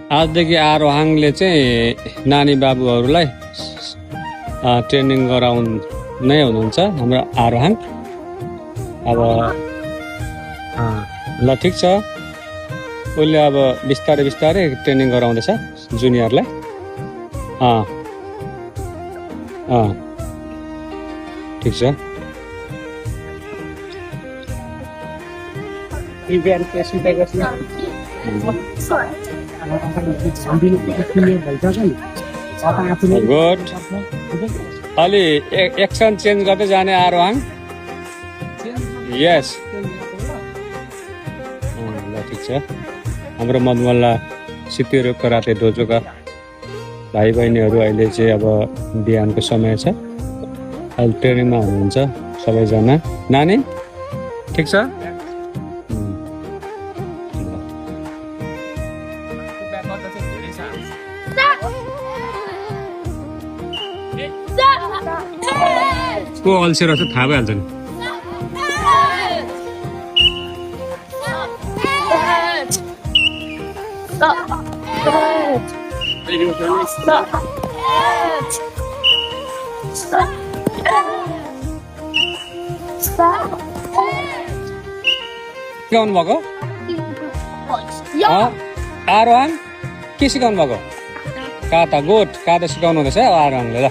आजदेखि आरोहाङले चाहिँ नानी बाबुहरूलाई ट्रेनिङ गराउनै हुनुहुन्छ हाम्रो आरोहाङ। अब ल ठिक छ, उसले अब बिस्तारै बिस्तारै ट्रेनिङ गराउँदैछ जुनियरलाई। ठिक छ। गुड। अलि एक्सन चेन्ज गर्दै जाने आरोहाङ। यस, ल ठिक छ। हाम्रो मधुमल्ला सित्तैरो कराते डोजोका भाइ बहिनीहरू अहिले चाहिँ अब बिहानको समय छ, अहिले ट्रेनिङमा हुनुहुन्छ सबैजना। नानी ठिक छ? को अल्छी रहेछ थाहा भइहाल्छ नि। सिकाउनु भएको आरोहण के सिकाउनु भएको? काता। गुड, काता सिकाउनु हुँदैछ आरोहणले। ल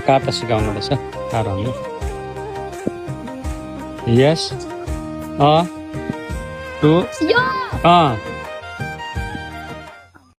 काता सिकाउनु हुँदैछ आरोहणले। यस, 2